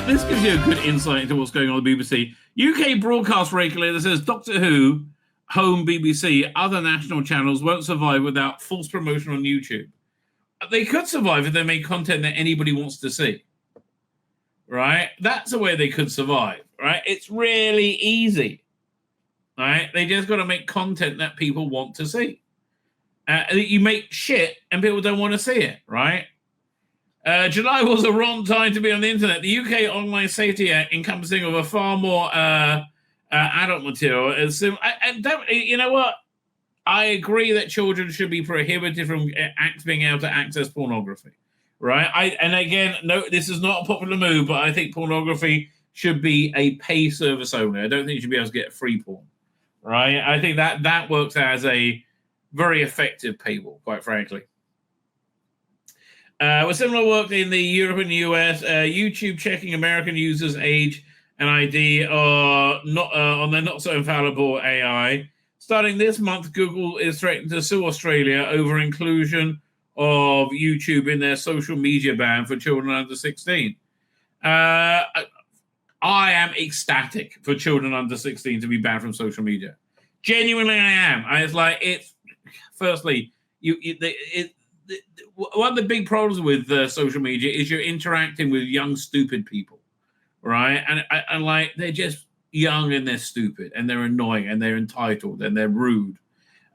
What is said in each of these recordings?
this gives you a good insight into what's going on at the BBC. UK broadcast regulator says Doctor Who, Home BBC, other national channels won't survive without false promotion on YouTube. They could survive if they made content that anybody wants to see. Right? That's the way they could survive. Right? It's really easy. Right? They just got to make content that people want to see. You make shit and people don't want to see it. Right? July was a wrong time to be on the internet. The UK Online Safety Act, encompassing of a far more adult material, you know what? I agree that children should be prohibited from being able to access pornography, right? And again, no, this is not a popular move, but I think pornography should be a pay service only. I don't think you should be able to get free porn, right? I think that works as a very effective paywall, quite frankly. With similar work in the Europe and the US, YouTube checking American users' age and ID are not on their not so infallible AI. Starting this month, Google is threatening to sue Australia over inclusion of YouTube in their social media ban for children under 16. I am ecstatic for children under 16 to be banned from social media. Genuinely, I am. Firstly, one of the big problems with social media is you're interacting with young, stupid people, right? And like, they're just young and they're stupid and they're annoying and they're entitled and they're rude.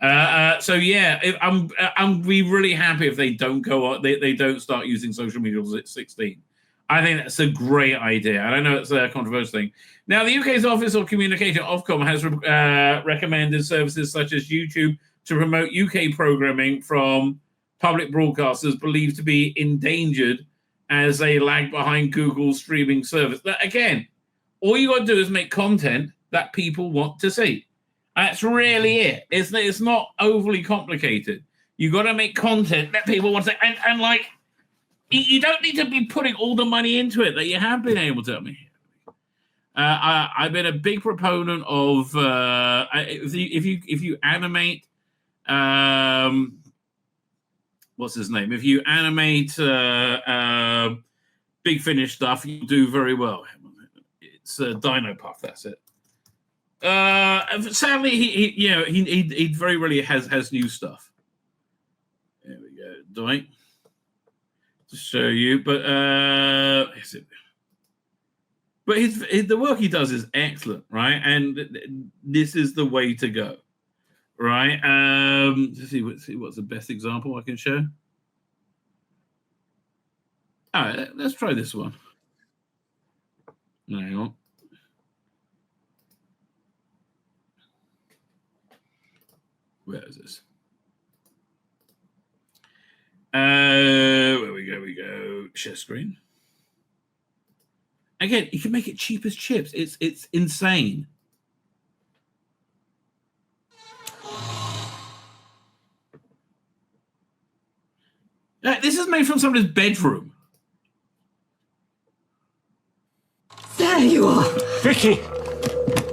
So yeah, I'm be really happy if they don't they don't start using social media at 16. I think that's a great idea. And I know it's a controversial thing. Now, the UK's Office of Communication, Ofcom, has recommended services such as YouTube to promote UK programming from public broadcasters believed to be endangered as they lag behind Google's streaming service. But again, all you got to do is make content that people want to see. That's really it. It's not overly complicated. You got to make content that people want to see. And like, you don't need to be putting all the money into it that you have been able to. I've been a big proponent of if you animate, what's his name? If you animate Big Finish stuff, you do very well. It's Dino Puff. That's it. Sadly, he very rarely has new stuff. There we go, Dwight. To show you, but the work he does is excellent, right? And this is the way to go, right? Let's see what's the best example I can show. All right, let's try this one. Hang on. Where is this? Where we go. Share screen. Again, you can make it cheap as chips. It's insane. This is made from somebody's bedroom. There you are. Vicky,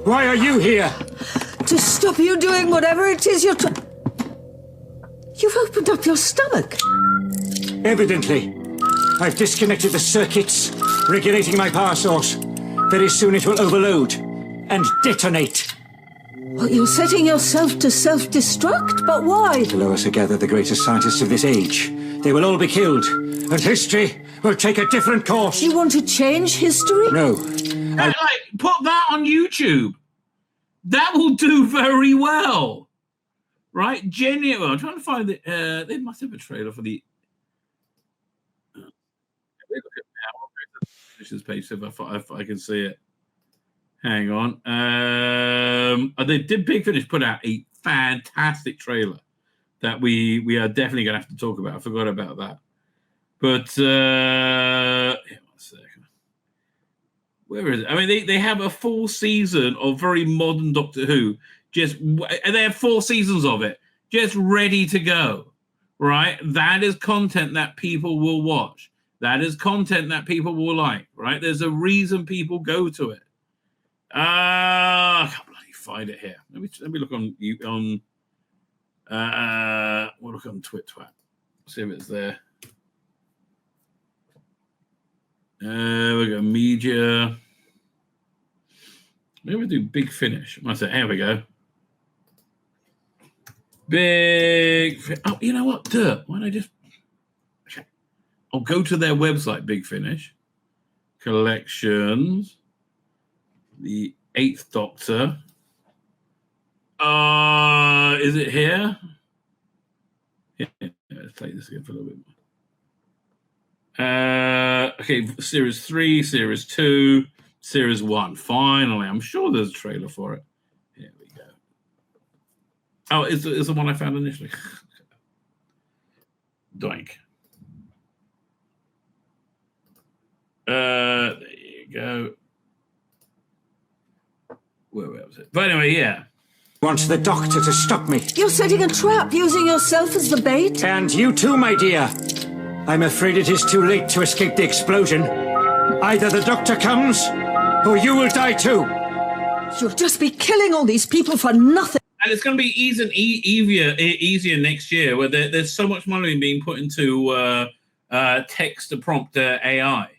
why are you here? To stop you doing whatever it is you're trying. You've opened up your stomach. Evidently. I've disconnected the circuits, regulating my power source. Very soon it will overload and detonate. Well, you're setting yourself to self-destruct, but why? To lure us together, the greatest scientists of this age. They will all be killed, and history will take a different course. You want to change history? No. Put that on YouTube. That will do very well. Right? Genuine. I'm trying to find it. They must have a trailer for the. Look at now. Page if I can see it. Hang on. They did Big Finish put out a fantastic trailer that we are definitely going to have to talk about. I forgot about that. But one second. Where is it? I mean, they have a full season of very modern Doctor Who. And they have 4 seasons of it, just ready to go. Right? That is content that people will watch. That is content that people will like. Right? There's a reason people go to it. I can't bloody find it here. Let me look on we'll look on TwitTwat. See if it's there. We go media. Maybe do Big Finish. I said, here we go. Oh, you know what? Why don't I just... I'll go to their website, Big Finish. Collections. The 8th Doctor. Is it here? Yeah, let's play this again for a little bit more. Okay, Series 3, Series 2, Series 1. Finally, I'm sure there's a trailer for it. Here we go. Oh, it's the one I found initially. Doink. There you go. Where was it? But anyway, yeah. Wants the doctor to stop me. You're setting a trap, using yourself as the bait. And you too, my dear. I'm afraid it is too late to escape the explosion. Either the doctor comes, or you will die too. You'll just be killing all these people for nothing. And it's going to be easier next year, where there's so much money being put into text-to-prompt AI.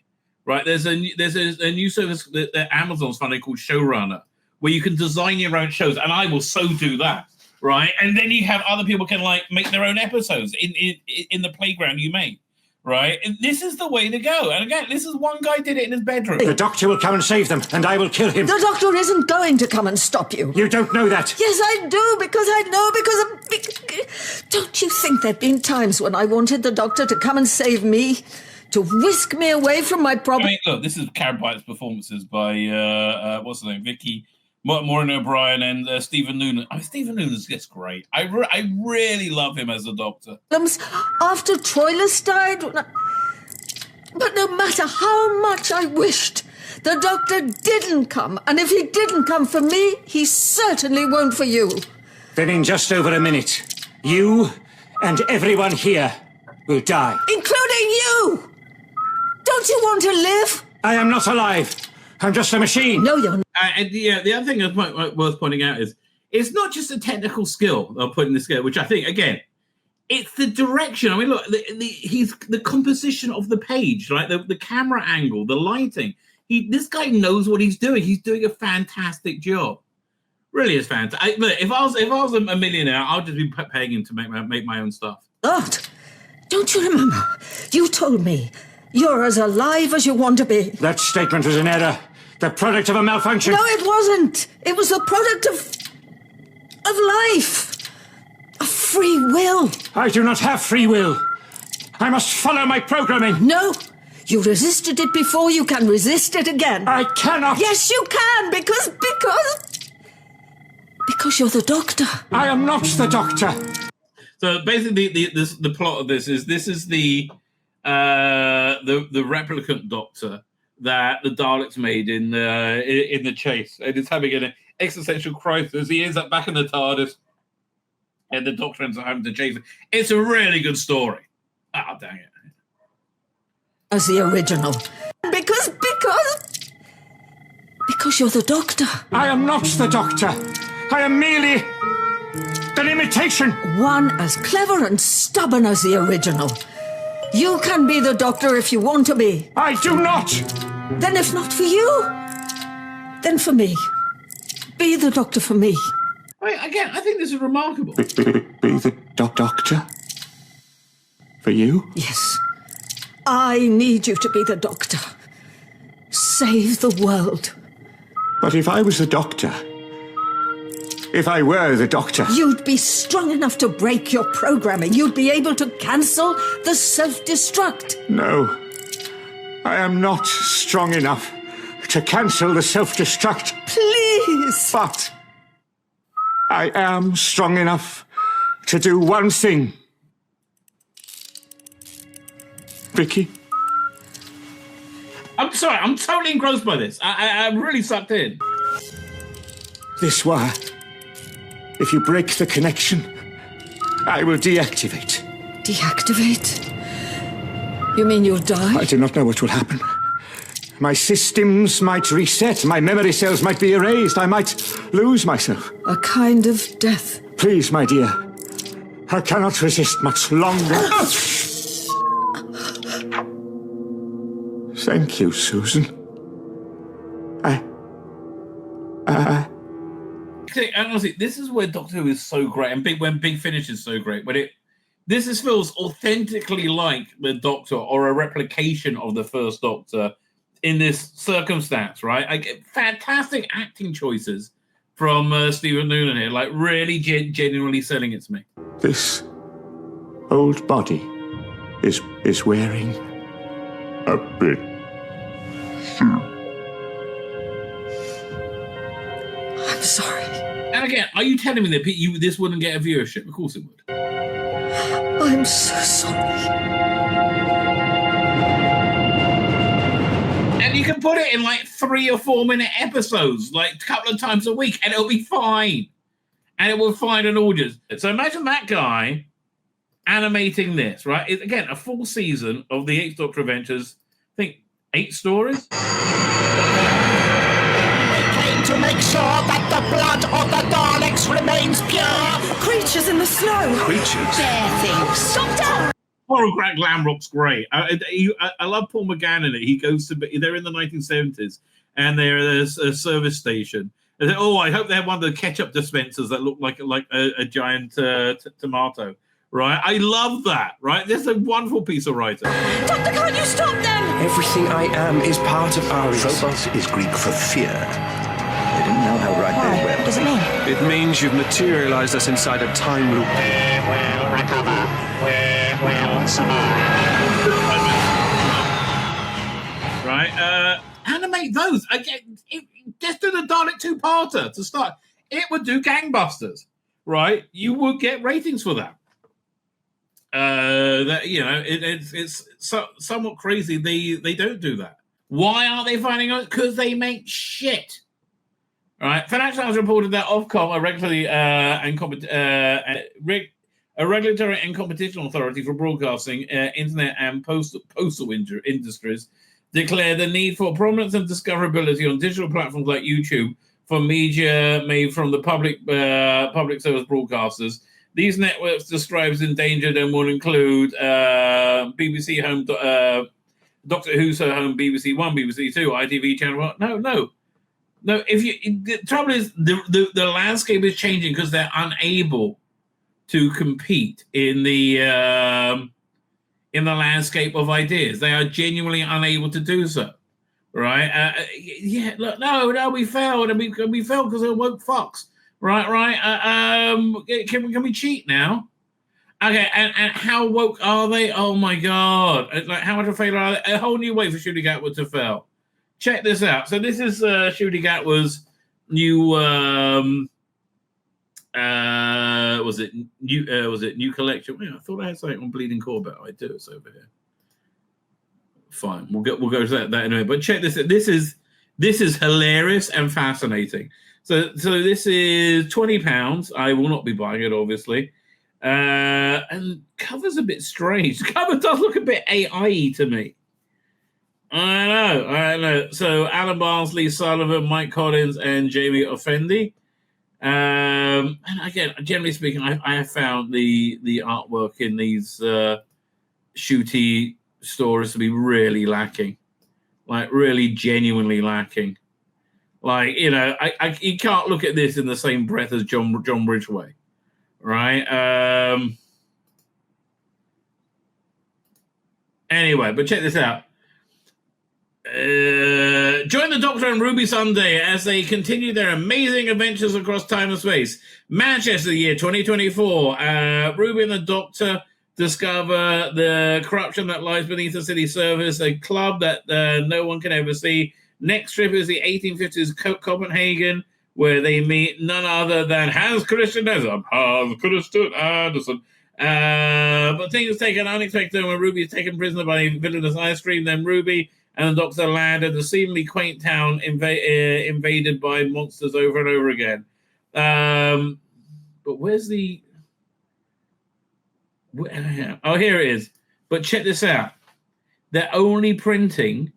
Right? There's a new service that Amazon's funding called Showrunner, where you can design your own shows, and I will so do that, right? And then you have other people can like make their own episodes in the playground you made, right? And this is the way to go. And again, this is one guy did it in his bedroom. The doctor will come and save them, and I will kill him. The doctor isn't going to come and stop you. You don't know that. Yes, I do, because I know, Don't you think there've been times when I wanted the doctor to come and save me? To whisk me away from my problem? I mean, look, this is Karen Pike's performances by, what's her name, Vicky... Maureen O'Brien and Stephen Noonan. Stephen Noonan's just great. I really love him as a doctor. After Troilus died... But no matter how much I wished, the doctor didn't come. And if he didn't come for me, he certainly won't for you. Then in just over a minute, you and everyone here will die. Including you! Don't you want to live? I am not alive. I'm just a machine. No, you're not. And the other thing that's worth pointing out is it's not just a technical skill of putting this together, which I think, again, it's the direction. I mean, look, the composition of the page, right? The camera angle, the lighting. This guy knows what he's doing. He's doing a fantastic job. Really is fantastic. Look, if I was a millionaire, I'd just be paying him to make my own stuff. God, don't you remember? You told me you're as alive as you want to be. That statement was an error. The product of a malfunction. No, it wasn't. It was the product of life. Of free will. I do not have free will. I must follow my programming. No. You resisted it before, you can resist it again. I cannot. Yes, you can, because you're the doctor. I am not the doctor. So basically, the plot of this is the replicant doctor that the Daleks made in the chase, and it's having an existential crisis. He ends up back in the TARDIS, and the Doctor ends up having to chase him. It's a really good story. Oh, dang it! As the original, because you're the doctor. I am not the doctor. I am merely an imitation. One as clever and stubborn as the original. You can be the doctor if you want to be. I do not. Then if not for you, then for me. Be the doctor for me. Again, I think this is remarkable. Be the doctor? For you? Yes. I need you to be the doctor. Save the world. But if I was the doctor... If I were the doctor... You'd be strong enough to break your programming. You'd be able to cancel the self-destruct. No. I am not strong enough to cancel the self-destruct. Please. But I am strong enough to do one thing. Vicky? I'm sorry, I'm totally engrossed by this. I'm really sucked in. This wire. If you break the connection, I will deactivate. Deactivate? You mean you'll die? I do not know what will happen. My systems might reset. My memory cells might be erased. I might lose myself. A kind of death. Please, my dear. I cannot resist much longer. Thank you, Susan. Honestly, this is where Doctor Who is so great, and when Big Finish is so great. This feels authentically like the Doctor or a replication of the first Doctor in this circumstance, right? I get fantastic acting choices from Stephen Noonan here, like really genuinely selling it to me. This old body is wearing a bit thin. I'm sorry. And again, are you telling me that this wouldn't get a viewership? Of course it would. I'm so sorry. And you can put it in like 3 or 4 minute episodes, like a couple of times a week, and it'll be fine. And it will find an audience. So imagine that guy animating this, right? It's, again, a full season of the 8th Doctor Adventures. I think 8 stories. To make sure that the blood of the Daleks remains pure. Creatures in the snow. Creatures? There things. Doctor! Paul Glamrock's great. I love Paul McGann in it. He goes to, they're in the 1970s, and they're at a service station. And I hope they have one of the ketchup dispensers that look like a giant tomato. Right? I love that. Right? This is a wonderful piece of writing. Doctor, can't you stop them? Everything I am is part of ours. Phobos is Greek for fear. They didn't know how right they were. What does it mean? It means you've materialized us inside a time loop. We will recover. We will survive. Right? Animate those. Again, just do the Dalek 2-parter to start. It would do gangbusters. Right? You would get ratings for that. It's somewhat crazy. They don't do that. Why aren't they finding out? Because they make shit. All right. Financial Times reported that Ofcom, a regulatory and competition authority for broadcasting, internet and postal industries, declared the need for prominence and discoverability on digital platforms like YouTube for media made from the public service broadcasters. These networks described as endangered and will include BBC Home, Doctor Who's Home, BBC One, BBC Two, ITV Channel One. No. The trouble is the landscape is changing because they're unable to compete in the landscape of ideas. They are genuinely unable to do so. Right? We failed, and we failed because they're woke fucks. Right. Can we cheat now? Okay, and how woke are they? Oh my god! Like, how much of a failure are they? A whole new way for Ncuti Gatwa to fail. Check this out. So this is Ncuti Gatwa's new. Was it new collection? Wait, I thought I had something on Bleeding Corbett. I do. It's over here. Fine, we'll go to that in a minute. But check this out. This is hilarious and fascinating. So this is £20. I will not be buying it, obviously. And cover's a bit strange. The cover does look a bit AI to me. I know. So Alan Barnsley, Sullivan, Mike Collins, and Jamie Offendi. And again, generally speaking, I have found the artwork in these Ncuti stories to be really lacking, like really genuinely lacking. Like, you can't look at this in the same breath as John Ridgway, right? Anyway, but check this out. Join the Doctor and Ruby Sunday as they continue their amazing adventures across time and space. Manchester, year 2024. Ruby and the Doctor discover the corruption that lies beneath the city service, a club that no one can ever see. Next trip is the 1850s Copenhagen, where they meet none other than Hans Christian Andersen. But things take an unexpected turn when Ruby is taken prisoner by villainous Ice Cream. Then Ruby and the Doctor land at a seemingly quaint town invaded by monsters over and over again. But where's the... Oh, here it is. But check this out. They're only printing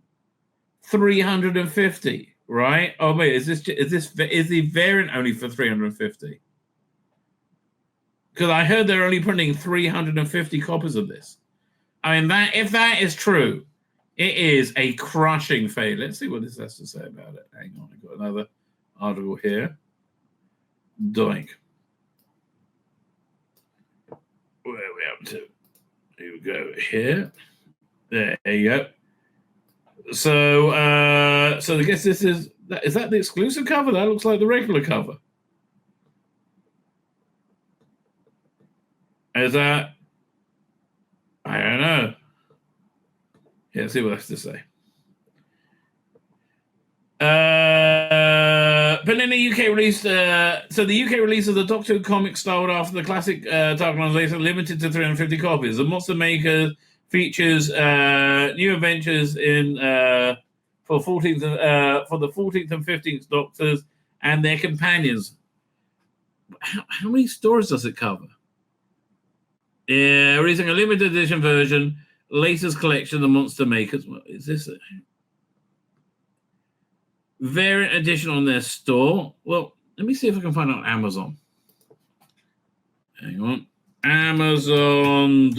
350, right? Oh wait, is the variant only for 350? Because I heard they're only printing 350 copies of this. I mean, if that is true, It is a crushing failure. Let's see what this has to say about it. Hang on, I've got another article here. Doink. Where are we up to? Here we go. Here. There you go. So I guess this is that the exclusive cover? That looks like the regular cover. Is that? I don't know. Yeah, let's see what it has to say. Panini UK released. So the UK release of the Doctor Who comic styled after the classic Dark Translation, limited to 350 copies. The Monster Maker features new adventures in for the 14th and 15th Doctors and their companions. How many stories does it cover? Yeah, releasing a limited edition version, latest collection of the Monster Makers. What is this? Variant edition on their store. Well, let me see if I can find it on Amazon. Hang on. Amazon.co.uk.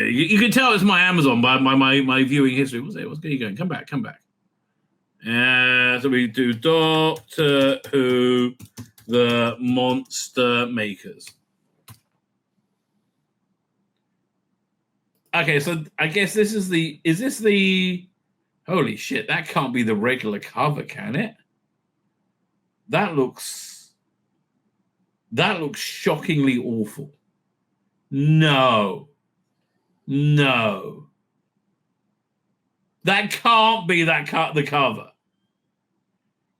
You can tell it's my Amazon by my viewing history. What's it? What's going? Come back. So we do Doctor Who, the Monster Makers. Okay, so I guess this is is this the, holy shit, that can't be the regular cover, can it? That looks shockingly awful. No. That can't be the cover.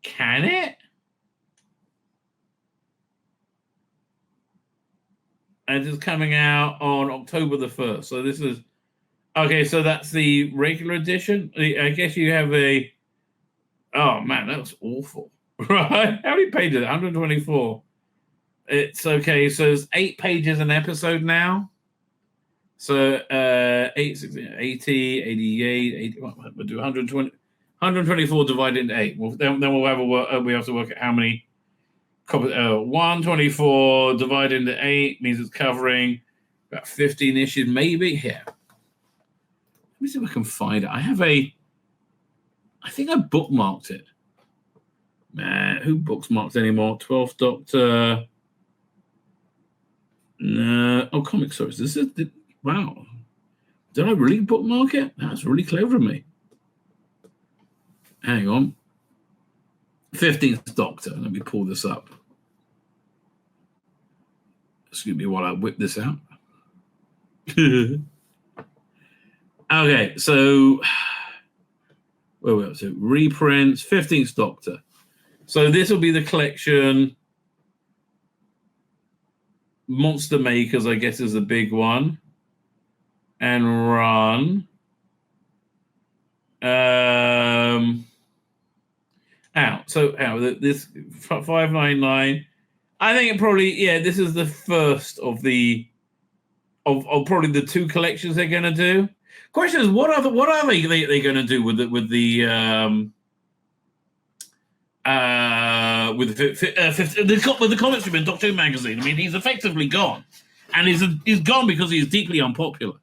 Can it? And it's coming out on October the 1st. So this is... Okay, so that's the regular edition. I guess you have a... Oh, man, that was awful. Right? How many pages? 124. It's okay. So it's 8 pages an episode now. So 8, 16, 80, 88, 80... We'll do 120... 124 divided into 8. Then we'll have we have to work out how many... 124 divided into 8 means it's covering about 15 issues, maybe. Here. Let me see if I can find it. I think I bookmarked it. Man, who bookmarks anymore? 12th Doctor. No. Oh, comic source. Wow. Did I really bookmark it? That's really clever of me. Hang on. 15th Doctor. Let me pull this up. Excuse me while I whip this out. Okay, so where are we up to? Reprints, 15th Doctor. So this will be the collection. Monster Makers, I guess, is the big one. And run. This 599. I think it probably, this is the first of probably the 2 collections they're going to do. Question is, what are they going to do with the comic strip in Doctor Who magazine? I mean, he's effectively gone, and he's gone because he's deeply unpopular,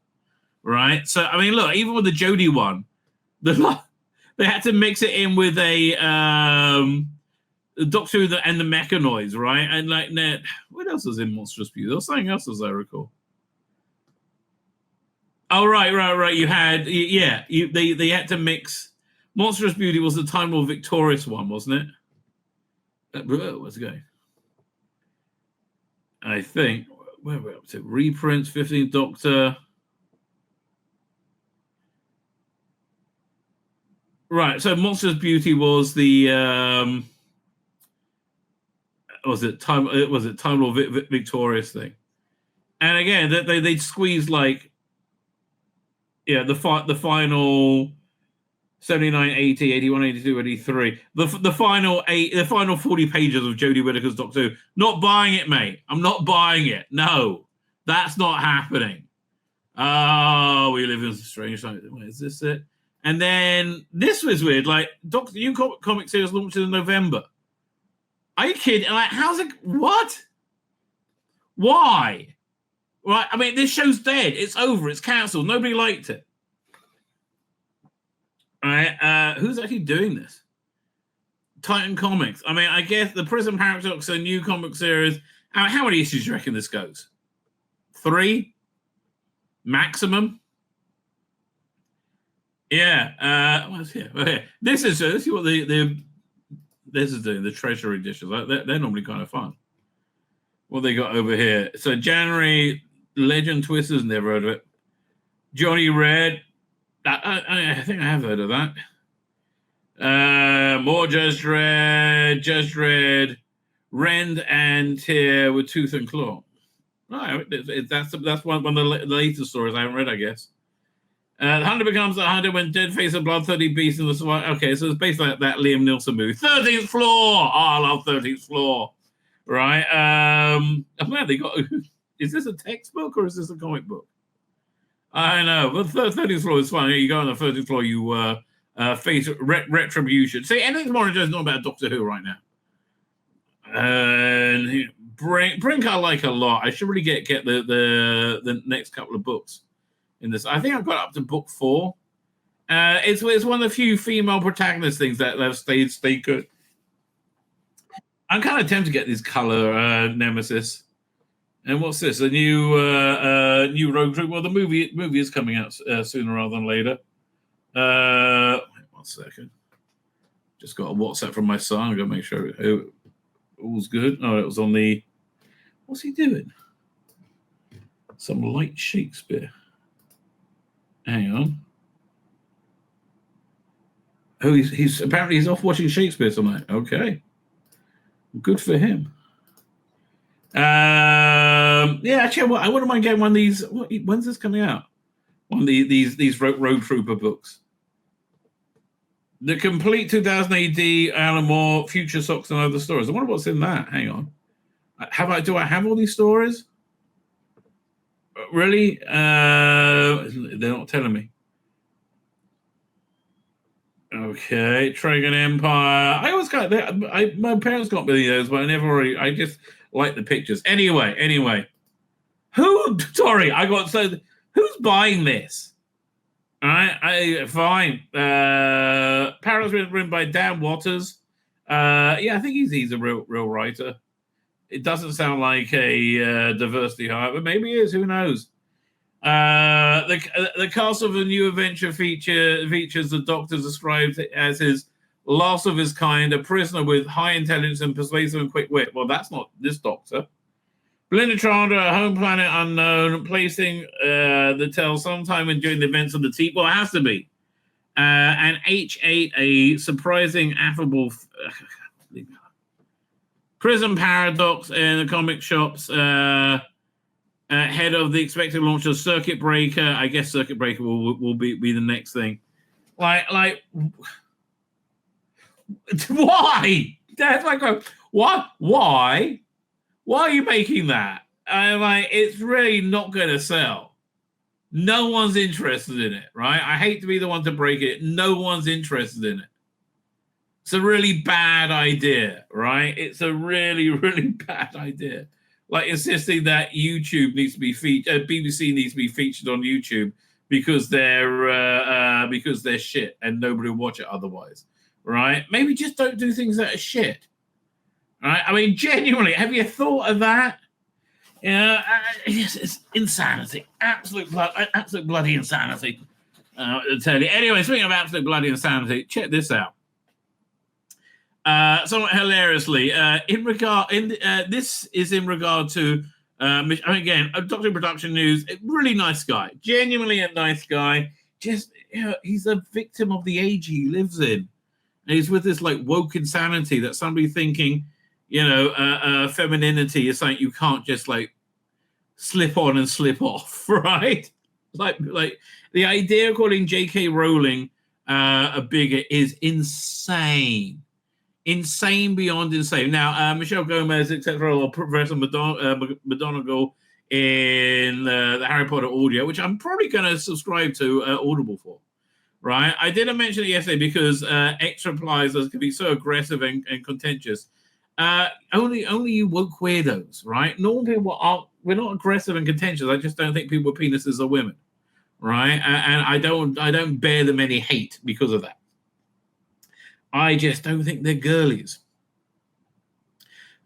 right? So I mean, look, even with the Jodie one, they had to mix it in with a Doctor Who and the Mechanoids, right? And like, what else was in Monstrous Beauty? There was something else, as I recall. Oh, right. You had, they had to mix. Monstrous Beauty was the Time Lord Victorious one, wasn't it? Where's it going? I think, where are we up to? Reprints, 15th Doctor. Right, so Monstrous Beauty was the Time Lord Victorious thing, and again they squeezed like the final 79, 80, 81, 82, 83, the final 40 pages of Jodie Whittaker's Doctor Who. Not buying it, mate. I'm not buying it. No, that's not happening. Oh, we live in a strange time. Wait, is this it? And then this was weird. Like, Doctor Who comic series launches in November. Are you kidding? Like, how's it? What? Why? Right? I mean, this show's dead. It's over. It's cancelled. Nobody liked it. All right? Who's actually doing this? Titan Comics. I mean, I guess the Prison Paradox, a new comic series. How many issues do you reckon this goes? 3? Maximum? Yeah. What's here? Okay. This is what this is doing, the Treasury editions. They're normally kind of fun. What they got over here? So January, Legend Twisters, never heard of it. Johnny Red. I think I have heard of that. More Judge Dredd, Rend and Tear with Tooth and Claw. Right, that's one of the latest stories I haven't read, I guess. The Hunter becomes a hunter when dead face of blood-30 beasts in the survival. Okay, so it's basically like that Liam Neeson movie. 13th Floor! Oh, I love 13th Floor. Right? I'm glad they got... Is this a textbook or is this a comic book? I know, but 13th Floor is fun. You go on the 13th floor, you face retribution. See, anything's more interesting not about Doctor Who right now. And Brink I like a lot. I should really get the next couple of books in this. I think I've got up to book 4. It's one of the few female protagonist things that have stayed good. I'm kind of tempted to get this color Nemesis. And what's this? A new Rogue Group? Well, the movie is coming out sooner rather than later. Wait 1 second. Just got a WhatsApp from my son. I'm gonna make sure it all's good. Oh, it was on the. What's he doing? Some light Shakespeare. Hang on. Oh, he's apparently he's off watching Shakespeare tonight. Okay, good for him. Yeah, actually, I wouldn't mind getting one of these. When's this coming out? One of these Road Trooper books. The complete 2000 AD Alan Moore, Future Socks and Other Stories. I wonder what's in that. Hang on. Do I have all these stories? Really? They're not telling me. Okay, Tragan Empire. I always got my parents got me those, but I just like the pictures. Anyway. Who's buying this? All right, fine. Paradox written by Dan Waters. Yeah, I think he's a real writer. It doesn't sound like a diversity hire, but maybe it is. Who knows? The cast of a new adventure features the Doctor described as his last of his kind, a prisoner with high intelligence and persuasive and quick wit. Well, that's not this Doctor. Belinda Chandra, a home planet unknown, placing the tale sometime during the events of the Teep. Well, it has to be. And H8, a surprising, affable Prison Paradox in the comic shops. Ahead of the expected launch of Circuit Breaker. I guess Circuit Breaker will be the next thing. Like why? That's like what? Why? Why are you making that? I'm like, it's really not going to sell. No one's interested in it, right? I hate to be the one to break it. No one's interested in it. It's a really bad idea, right? It's a really, really bad idea. Like insisting that YouTube needs to be featured, BBC needs to be featured on YouTube because they're shit and nobody will watch it otherwise, right? Maybe just don't do things that are shit, right? I mean, genuinely, have you thought of that? Yeah, it's insanity, absolute bloody insanity. I'll tell you. Anyway, speaking of absolute bloody insanity, check this out. Somewhat hilariously, this is in regard to again, Doctor Production News. Really nice guy, genuinely a nice guy. Just he's a victim of the age he lives in, and he's with this like woke insanity that somebody thinking, femininity is something you can't just like slip on and slip off, right? Like the idea of calling J.K. Rowling a bigot is insane. Insane beyond insane. Now, Michelle Gomez, etc., or Professor McGonagall in the Harry Potter audio, which I'm probably going to subscribe to Audible for, right? I didn't mention it yesterday because X replies can be so aggressive and contentious. Only you woke weirdos, right? Normal people aren't. We're not aggressive and contentious. I just don't think people with penises are women, right? And I don't bear them any hate because of that. I just don't think they're girlies.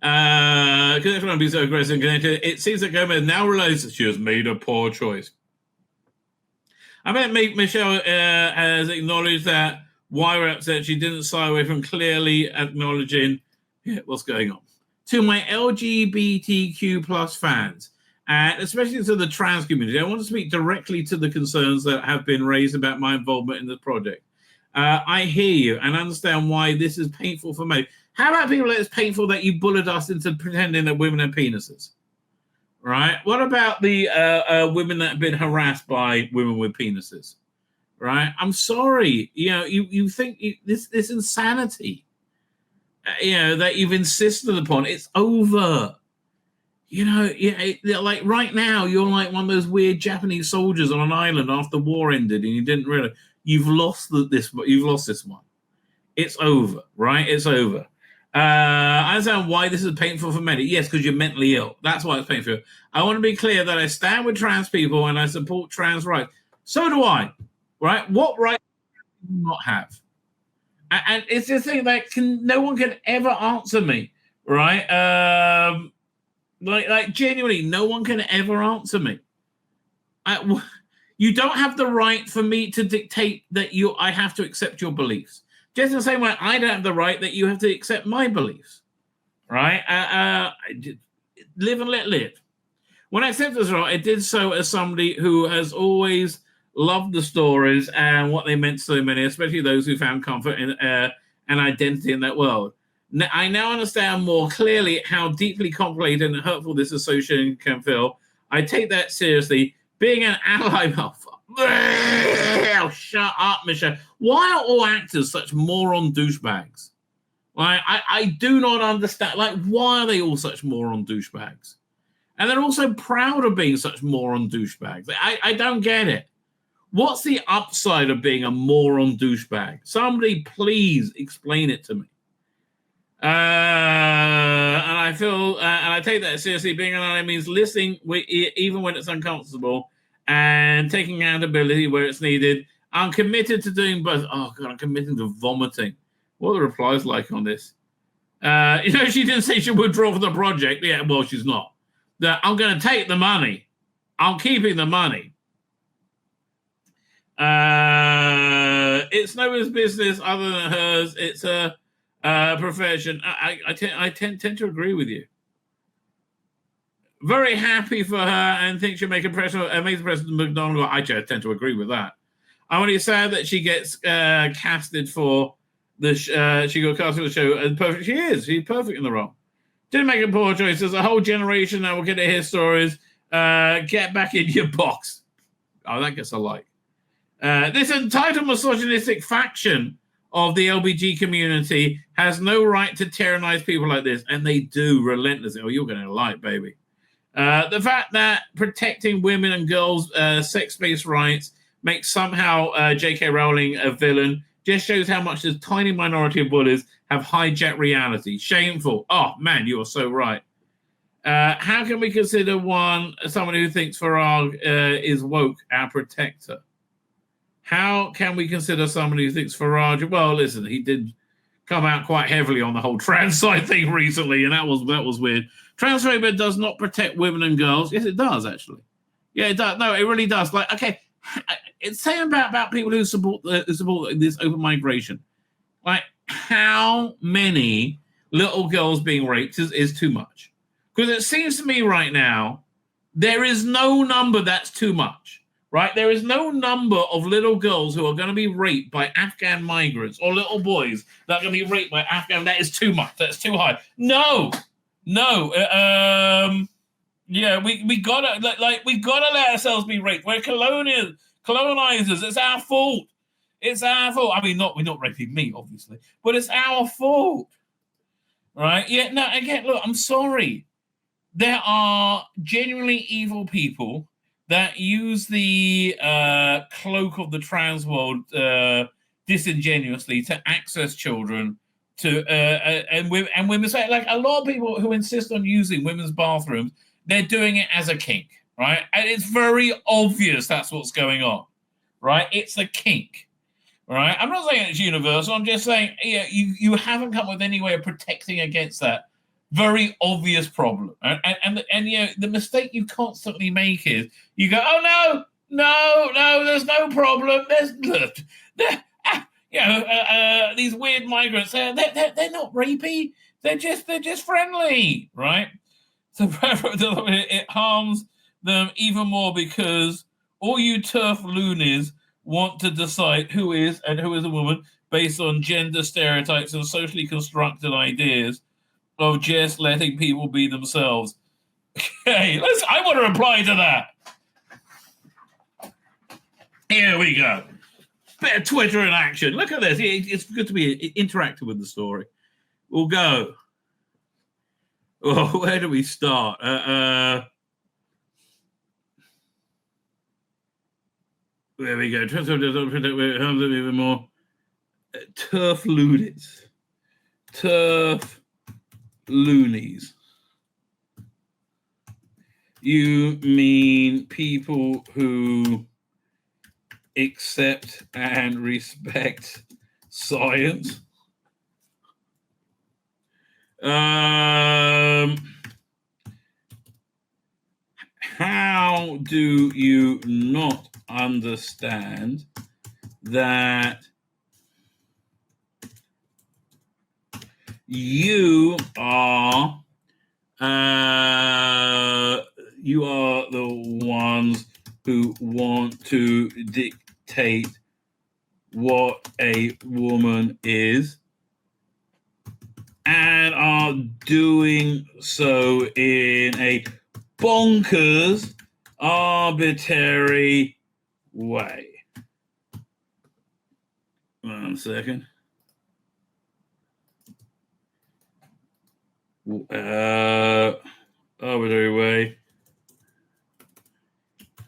Because everyone be so aggressive and connected. It seems that Gomez now realizes she has made a poor choice. I bet Michelle has acknowledged that why we're upset. She didn't shy away from clearly acknowledging what's going on. To my LGBTQ plus fans, and especially to the trans community, I want to speak directly to the concerns that have been raised about my involvement in the project. I hear you and understand why this is painful for me. How about people that it's painful that you bullied us into pretending that women have penises? Right? What about the women that have been harassed by women with penises? Right? I'm sorry. You think this insanity, that you've insisted upon, it's over. Like right now, you're like one of those weird Japanese soldiers on an island after the war ended, and you didn't realize you've lost this one. It's over, right? It's over. I understand why this is painful for many. Yes, because you're mentally ill. That's why it's painful. I want to be clear that I stand with trans people and I support trans rights. So do I, right? What right do you not have? And it's the thing that no one can ever answer me, right? Like genuinely, no one can ever answer me. You don't have the right for me to dictate that I have to accept your beliefs. Just in the same way, I don't have the right that you have to accept my beliefs, right? Live and let live. When I accepted this role, I did so as somebody who has always loved the stories and what they meant to so many, especially those who found comfort in an identity in that world. I now understand more clearly how deeply complicated and hurtful this association can feel. I take that seriously. Being an ally, shut up, Michelle. Why are all actors such moron douchebags? Like, I do not understand. Like, why are they all such moron douchebags? And they're also proud of being such moron douchebags. I don't get it. What's the upside of being a moron douchebag? Somebody please explain it to me. And I feel, and I take that seriously. Being an ally means listening even when it's uncomfortable and taking accountability where it's needed. I'm committed to doing both. Oh, God, I'm committed to vomiting. What are the replies like on this? She didn't say she would withdraw from the project. Yeah, well, she's not. I'm going to take the money. I'm keeping the money. It's no one's business other than hers. It's a profession. I tend to agree with you. Very happy for her and think she'll make an amazing President McDonald. I tend to agree with that. I'm only sad that she gets casted for the she got casted for the show. And perfect, she is. She's perfect in the role. Didn't make a poor choice. There's a whole generation that will get to hear stories. Get back in your box. Oh, that gets a like. This entitled misogynistic faction of the LBG community has no right to tyrannize people like this, and they do relentlessly. Oh, you're going to like, baby. The fact that protecting women and girls' sex-based rights makes somehow J.K. Rowling a villain just shows how much this tiny minority of bullies have hijacked reality. Shameful. Oh, man, you are so right. How can we consider someone who thinks Farag is woke our protector? How can we consider somebody who thinks Farage? Well, listen, he did come out quite heavily on the whole trans side thing recently, and that was weird. Transphobia does not protect women and girls. Yes, it does, actually. Yeah, it does. No, it really does. Like, okay, it's saying about people who support this open migration. Like, how many little girls being raped is too much? Because it seems to me right now, there is no number that's too much. Right? There is no number of little girls who are going to be raped by Afghan migrants or little boys that are going to be raped by Afghan. That is too much. That's too high. No. Yeah, we gotta we gotta let ourselves be raped. We're colonizers. It's our fault. It's our fault. I mean, we're not raping me, obviously, but it's our fault. Right? Yeah. No. Again, look. I'm sorry. There are genuinely evil people that use the cloak of the trans world disingenuously to access children and women say, like, a lot of people who insist on using women's bathrooms, they're doing it as a kink, right? And it's very obvious that's what's going on, right? It's a kink, right? I'm not saying it's universal. I'm just saying, you haven't come up with any way of protecting against that very obvious problem. And the mistake you constantly make is you go, oh no, there's no problem. These weird migrants, they're not rapey. They're just friendly, right? So it harms them even more because all you turf loonies want to decide who is and who is a woman based on gender stereotypes and socially constructed ideas of just letting people be themselves. Okay, I want to reply to that. Here we go. Bit of Twitter in action. Look at this. It's good to be interactive with the story. We'll go. Oh, where do we start? There we go. Even more. Turf loonies. Turf loonies. You mean people who accept and respect science? How do you not understand that you are the ones who want to dictate what a woman is and are doing so in a bonkers, arbitrary way? 1 second. Arbitrary way.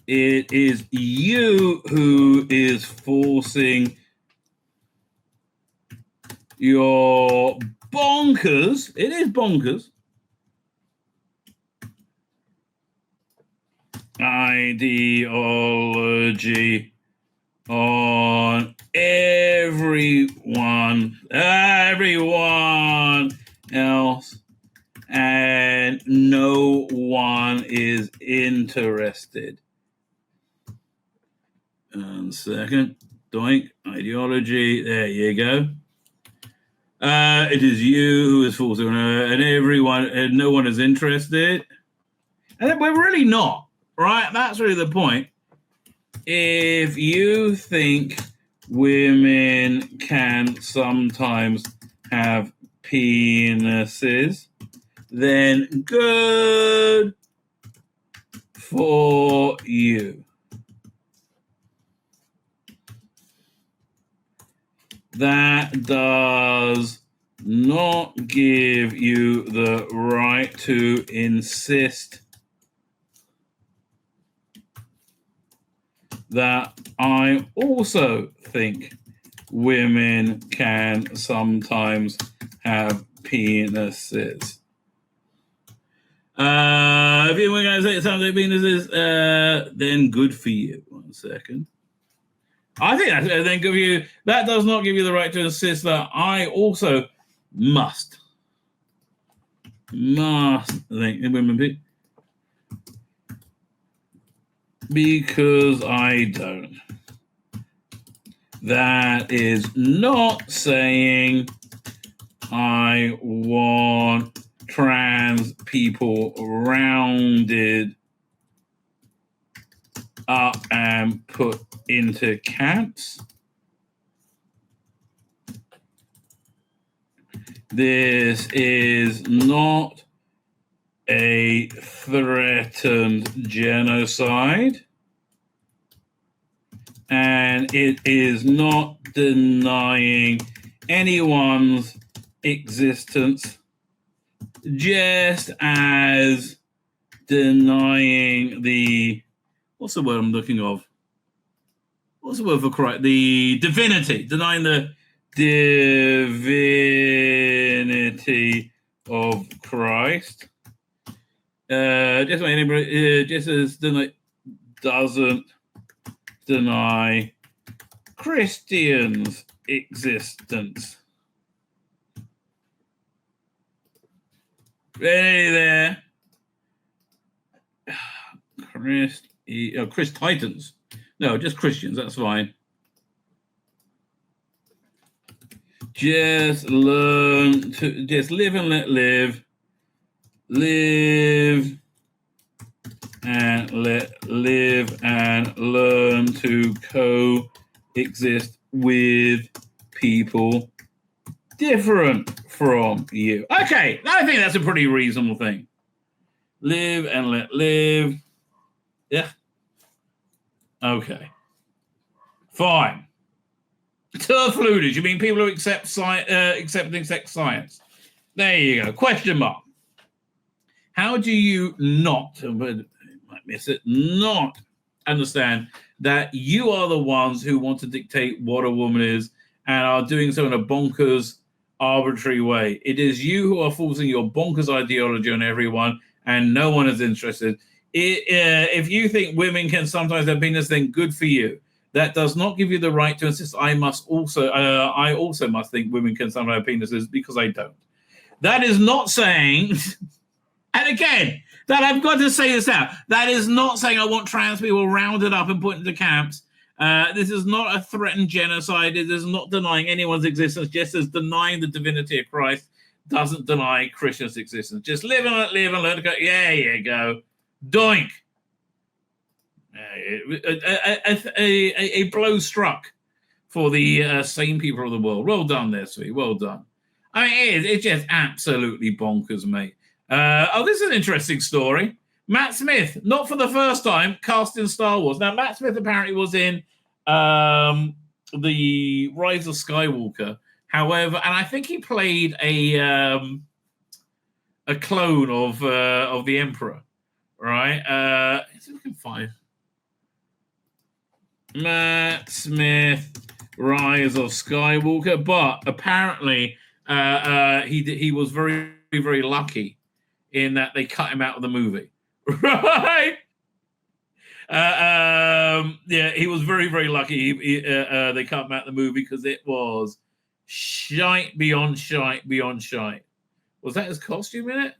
It is you who is forcing your bonkers. It is bonkers. Ideology on everyone else, and no one is interested. 1 second. Doink. Ideology. There you go. It is you who is forcing and everyone, and no one is interested. And we're really not, right? That's really the point. If you think women can sometimes have penises, then good for you. That does not give you the right to insist that I also think women can sometimes have penises. If you were going to say something penises, then good for you. 1 second. I think that's then give you. That does not give you the right to insist that I also must think women because I don't. That is not saying I want trans people rounded up and put into camps. This is not a threatened genocide, and it is not denying anyone's existence, just as denying the, what's the word I'm looking of? What's the word for correct? The divinity, denying the divinity of Christ. Jesus doesn't deny Christians' existence. Ready there? Chris Titans. No, just Christians. That's fine. Just learn to just live and let live. Live and let live and learn to coexist with people different from you. Okay, I think that's a pretty reasonable thing. Live and let live. Yeah. Okay. Fine. Turf looters. You mean people who accept science? There you go. Question mark. How do you not, might miss it, not understand that you are the ones who want to dictate what a woman is and are doing so in a bonkers, arbitrary way? It is you who are forcing your bonkers ideology on everyone, and no one is interested. If you think women can sometimes have penis, then good for you. That does not give you the right to insist I also must think women can sometimes have penises, because I don't. That is not saying, and again, that I've got to say this out, that is not saying I want trans people rounded up and put into camps. This is not a threatened genocide. It is not denying anyone's existence, just as denying the divinity of Christ doesn't deny Christians' existence. Just live and let live and let go. Yeah, you go. Doink. A blow struck for the sane people of the world. Well done there, Tzvi. Well done. I mean, it's just absolutely bonkers, mate. This is an interesting story. Matt Smith, not for the first time, cast in Star Wars. Now, Matt Smith apparently was in the Rise of Skywalker. However, and I think he played a clone of the Emperor, right? Let's see if we can find Matt Smith, Rise of Skywalker. But apparently, he was very, very lucky in that they cut him out of the movie, right? Yeah, he was very, very lucky. They cut him out of the movie because it was shite beyond shite beyond shite. Was that his costume in it?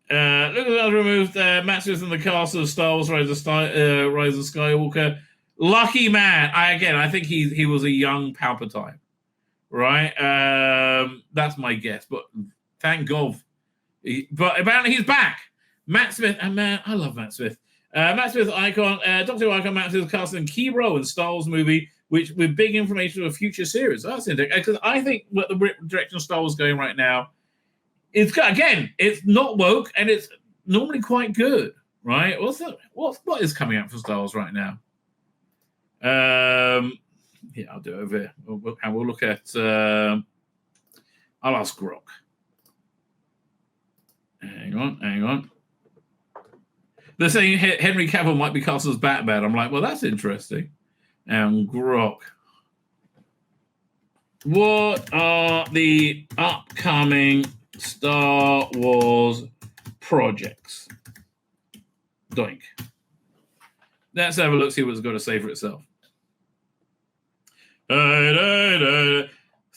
Look at that removed Matt Smith from the cast of Star Wars Rise of Skywalker. Lucky man. I think he was a young Palpatine, right? That's my guess, but thank God. But apparently he's back. Matt Smith, and man, I love Matt Smith. Matt Smith icon, Doctor Who icon. Matt Smith cast in key role in Star Wars movie, which with big information of a future series. That's interesting because I think what the direction Star Wars is going right now, it's not woke and it's normally quite good, right? What is coming out for Star Wars right now? Yeah, I'll do it over here, and we'll look at. I'll ask Grok. Hang on. They're saying Henry Cavill might be cast as Batman. I'm like, well, that's interesting. And Grok. What are the upcoming Star Wars projects? Doink. Let's have a look, see what it's got to say for itself. Star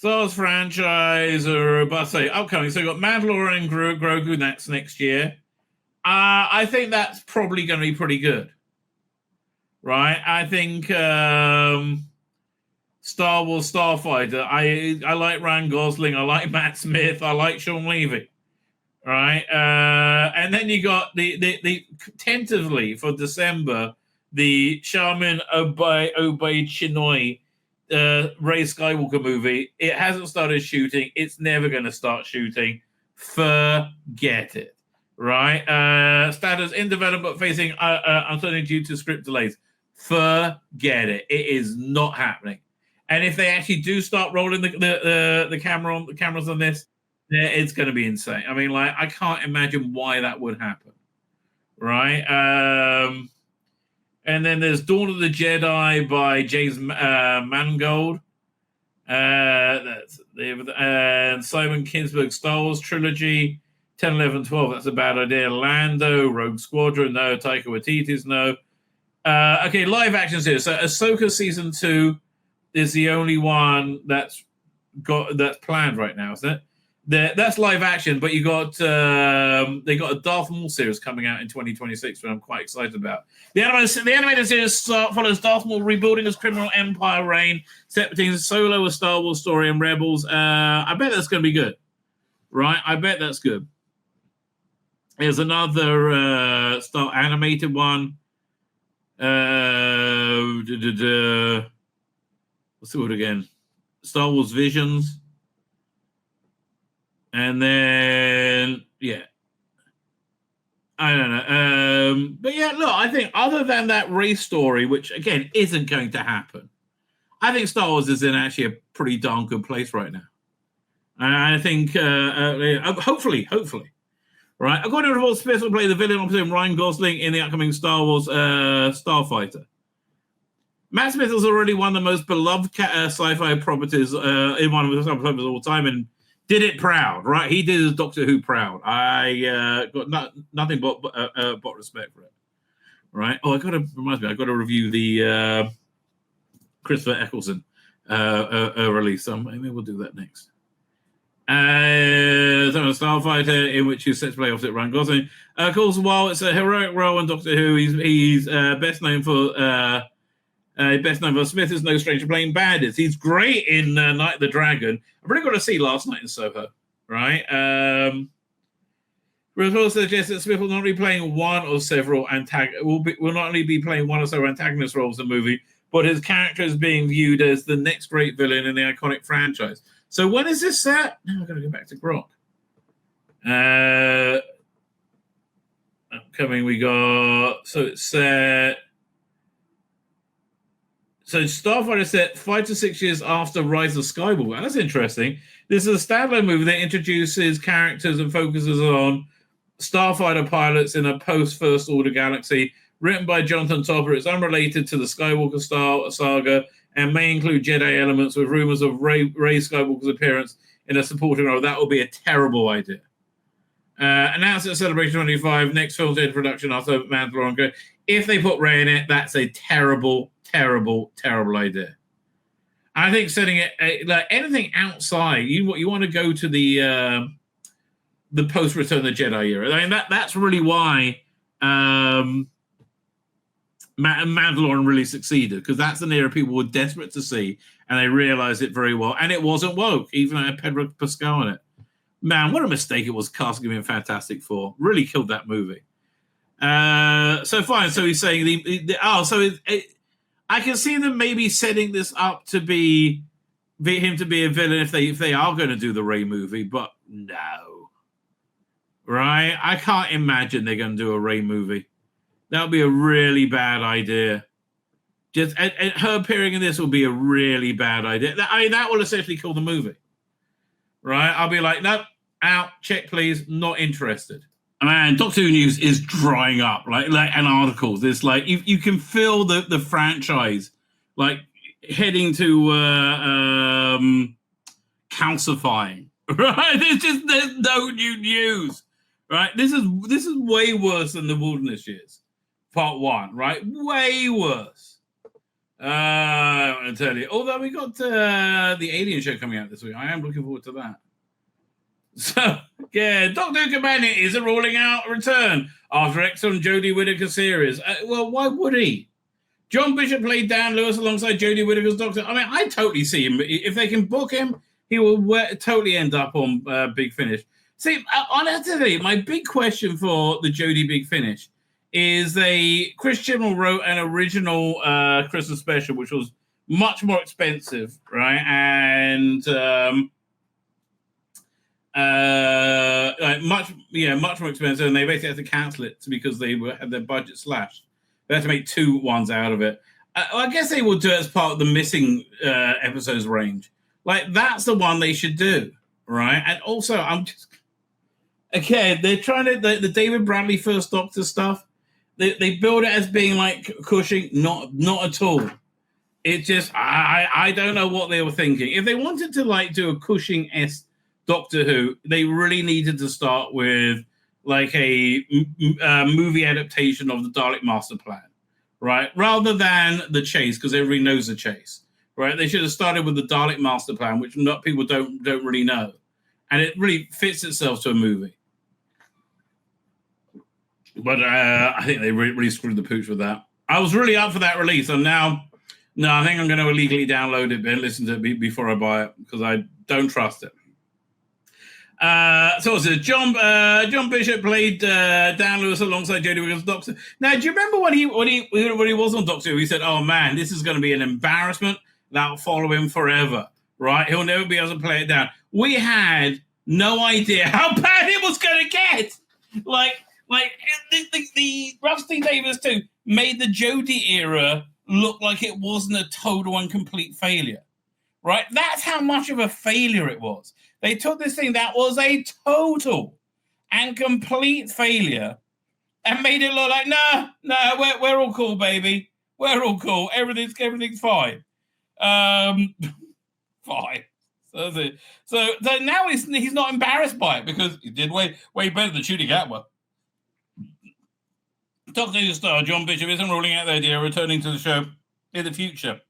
Wars franchise upcoming. So you've got Mandalorian and Grogu, that's next year. I think that's probably going to be pretty good. Right? I think Star Wars Starfighter. I like Ryan Gosling. I like Matt Smith. I like Sean Levy. Right? And then you got the tentatively for December, the Charmin Obey Chinoy Rey Skywalker movie. It hasn't started shooting. It's never going to start shooting. Forget it. Right? Status in development facing uncertainty due to script delays. Forget it. It is not happening. And if they actually do start rolling the cameras on this, it's going to be insane. I mean, like, I can't imagine why that would happen. Right? And then there's Dawn of the Jedi by James Mangold. And Simon Kinberg's Star Wars trilogy, 10, 11, 12. That's a bad idea. Lando, Rogue Squadron, no. Taika Waititi's no. Okay, live actions here. So Ahsoka season 2 is the only one that's planned right now, isn't it? That's live action, but they got a Darth Maul series coming out in 2026, which I'm quite excited about. The animated series follows Darth Maul rebuilding his criminal empire reign, set between Solo, a Star Wars story, and Rebels. I bet that's going to be good, right? I bet that's good. There's another Star animated one. What's the word again? Star Wars Visions. And then, yeah. I don't know. But yeah, look, I think other than that race story, which, again, isn't going to happen, I think Star Wars is in actually a pretty darn good place right now. And I think, hopefully, right? According to reports, Smith will play the villain opposite Ryan Gosling in the upcoming Star Wars Starfighter. Matt Smith has already one of the most beloved sci-fi properties in one of the top properties of all time, and did it proud, right? He did his Doctor Who proud. I got nothing but respect for it, right? Oh, reminds me, I got to review the Christopher Eccleston release. So maybe we'll do that next. Starfighter, in which he sets play opposite Ryan Gosling. Of course, while it's a heroic role in Doctor Who, he's best known for Smith is no stranger playing baddies. He's great in Night of the Dragon. I've really got to see Last Night in Soho, right? Reports suggest that Smith will not be playing one or several will not only be playing one or several antagonist roles in the movie, but his character is being viewed as the next great villain in the iconic franchise. So when is this set? Now I've got to go back to Grok. Upcoming, we got it's set. So Starfighter set 5 to 6 years after Rise of Skywalker. That's interesting. This is a standalone movie that introduces characters and focuses on Starfighter pilots in a post-First Order galaxy. Written by Jonathan Topper, it's unrelated to the Skywalker saga and may include Jedi elements, with rumors of Rey Skywalker's appearance in a supporting role. That would be a terrible idea. Announced at Celebration 25, next film's in production after Mandalorian. If they put Rey in it, that's a terrible idea. I think setting it like anything outside, you want to go to the post Return of the Jedi era. I mean that's really why Mandalorian really succeeded, because that's an era people were desperate to see, and they realized it very well. And it wasn't woke, even though it had Pedro Pascal in it. Man, what a mistake it was casting him in Fantastic Four. Really killed that movie. So fine. So he's saying I can see them maybe setting this up to be him to be a villain if they are going to do the Rey movie, but no, right? I can't imagine they're going to do a Rey movie. That would be a really bad idea. Just and her appearing in this will be a really bad idea. I mean, that will essentially kill the movie, right? I'll be like, nope, out, check please, not interested. Man, Doctor Who news is drying up, like and articles. It's like you can feel the franchise like heading to calcifying, right? There's no new news, right? This is way worse than the Wilderness Years, Part 1, right? Way worse. I want to tell you. Although we got the Alien show coming out this week, I am looking forward to that. So, yeah, Doctor Who Companion isn't ruling out a return after Eccleston Jodie Whittaker series. Well, why would he? John Bishop played Dan Lewis alongside Jodie Whittaker's Doctor. I mean, I totally see him. If they can book him, he will totally end up on Big Finish. See, honestly, my big question for the Jodie Big Finish is Chris Chibnall wrote an original Christmas special, which was much more expensive, right? And much more expensive, and they basically had to cancel it because they had their budget slashed. They had to make 2 ones out of it. I guess they will do it as part of the missing episodes range. Like, that's the one they should do, right? And also, they're trying to the David Bradley First Doctor stuff. They build it as being like Cushing, not at all. It just I don't know what they were thinking. If they wanted to like do a Cushing-esque Doctor Who, they really needed to start with like a movie adaptation of the Dalek Master Plan, right? Rather than the chase, because everybody knows the chase, right? They should have started with the Dalek Master Plan, which not people don't really know, and it really fits itself to a movie. But I think they really screwed the pooch with that. I was really up for that release, and now, no, I think I'm going to illegally download it and listen to it before I buy it because I don't trust it. So it John Bishop played Dan Lewis alongside Jodie Whittaker's Doctor. Now, do you remember when he was on Doctor Who? He said, "Oh man, this is going to be an embarrassment that'll follow him forever. Right? He'll never be able to play it down." We had no idea how bad it was going to get. Like the Rusty Davies too made the Jodie era look like it wasn't a total and complete failure. Right? That's how much of a failure it was. They took this thing that was a total and complete failure and made it look like, no, we're all cool, baby. We're all cool. Everything's fine. Fine. So now he's not embarrassed by it because he did way better than shooting Atwa. Doctor Who star John Bishop isn't ruling out the idea of returning to the show in the future,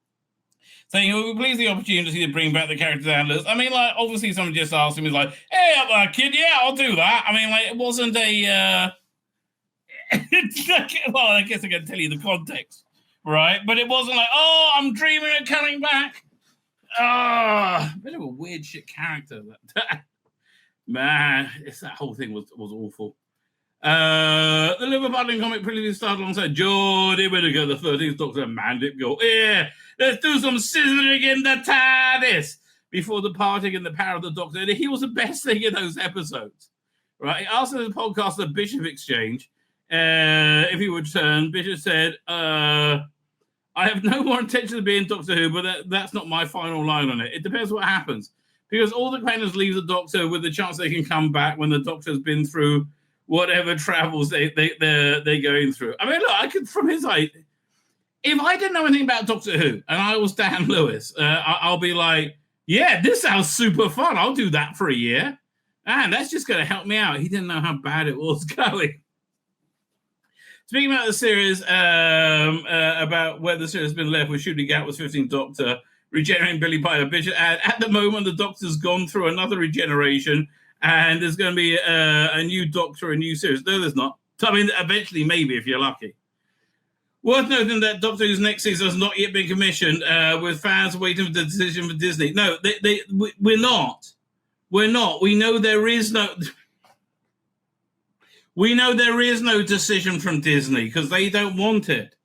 saying he would be pleased the opportunity to bring back the character's handlers. I mean, like, obviously someone just asked him, he's like, "Hey, up there, kid, yeah, I'll do that." I mean, like, it wasn't a... well, I guess I can tell you the context, right? But it wasn't like, "Oh, I'm dreaming of coming back." A bit of a weird shit character. Man, that whole thing was awful. The Liverpudlian comic previously started alongside Jodie Whittaker, the 13th Doctor, and Mandip go, "Yeah, let's do some sizzling in the TARDIS," before departing in the power of the Doctor. And he was the best thing in those episodes, right? He asked in the podcast the Bishop exchange if he would return. Bishop said, "I have no more intention of being Doctor Who, but that's not my final line on it. It depends what happens, because all the planners leave the Doctor with the chance they can come back when the Doctor's been through whatever travels they're going through." I mean, look, I could, from his side, if I didn't know anything about Doctor Who and I was Dan Lewis, I'll be like, "Yeah, this sounds super fun. I'll do that for a year. And that's just going to help me out." He didn't know how bad it was going. Speaking about the series, about where the series has been left with shooting out with 15th Doctor, regenerating Billy Piper Bishop. At the moment, the Doctor's gone through another regeneration, and there's going to be a new Doctor, a new series. No, there's not. I mean, eventually, maybe, if you're lucky. Worth noting that Doctor Who's next season has not yet been commissioned, with fans waiting for the decision for Disney. No, we're not. We're not. We know there is no... We know there is no decision from Disney because they don't want it.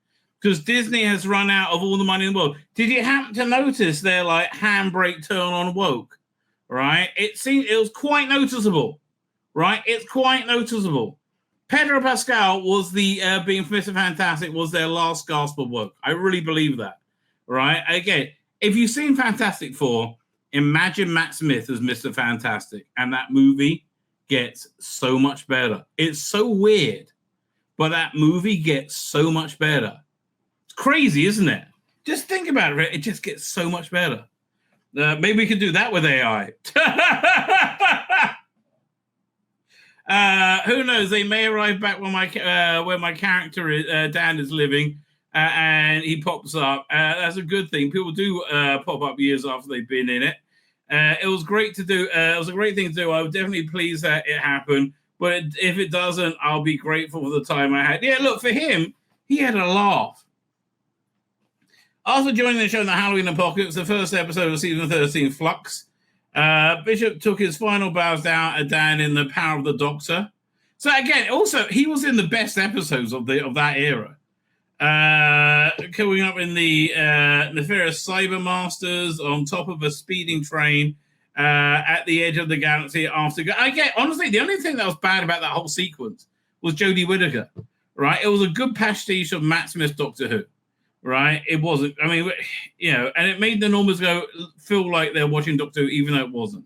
Because Disney has run out of all the money in the world. Did you happen to notice their like handbrake turn on woke? Right? It was quite noticeable. Right? It's quite noticeable. Pedro Pascal was the being Mr. Fantastic was their last gasp of woke. I really believe that. Right? Again, if you've seen Fantastic Four, imagine Matt Smith as Mr. Fantastic, and that movie gets so much better. It's so weird, but that movie gets so much better. It's crazy, isn't it? Just think about it. It just gets so much better. Maybe we could do that with AI. Who knows? They may arrive back when where my character Dan is living, and he pops up. That's a good thing. People do pop up years after they've been in it. It was great to do. It was a great thing to do. I was definitely pleased that it happened. But if it doesn't, I'll be grateful for the time I had. Yeah, look, for him, he had a laugh. After joining the show in the Halloween Apocalypse, the first episode of season 13, Flux, Bishop took his final bows down in the power of the Doctor. So again, also, he was in the best episodes of that era. Coming up in the nefarious Cyber Masters on top of a speeding train at the edge of the galaxy after... Again, honestly, the only thing that was bad about that whole sequence was Jodie Whittaker, right? It was a good pastiche of Matt Smith's Doctor Who, right? It wasn't... I mean, you know, and it made the Normans feel like they're watching Doctor Who, even though it wasn't.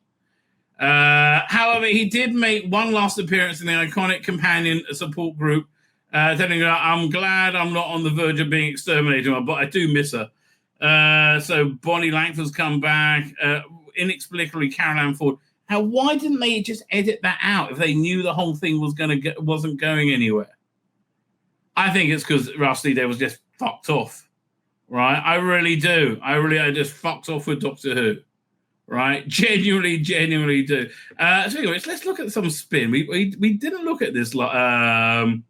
However, he did make one last appearance in the iconic companion support group Telling her, I'm glad I'm not on the verge of being exterminated, but I do miss her. So Bonnie Langford's come back. Inexplicably, Caroline Ford. Now, why didn't they just edit that out if they knew the whole thing wasn't going anywhere? I think it's because Rusty Day was just fucked off, right? I really do. I just fucked off with Doctor Who, right? Genuinely do. So anyways, let's look at some spin. We didn't look at this last.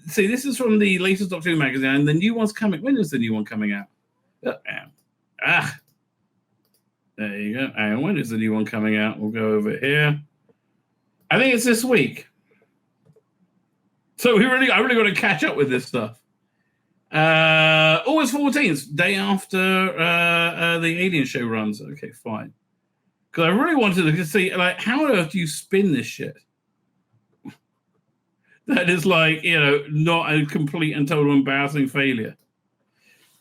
See, this is from the latest Doctor Who magazine, and the new one's coming. When is the new one coming out? There you go. And when is the new one coming out? We'll go over here. I think it's this week. So I really got to catch up with this stuff. August 14th, day after the Alien show runs. Okay, fine. Because I really wanted to see, like, how on earth do you spin this shit? That is like, not a complete and total embarrassing failure.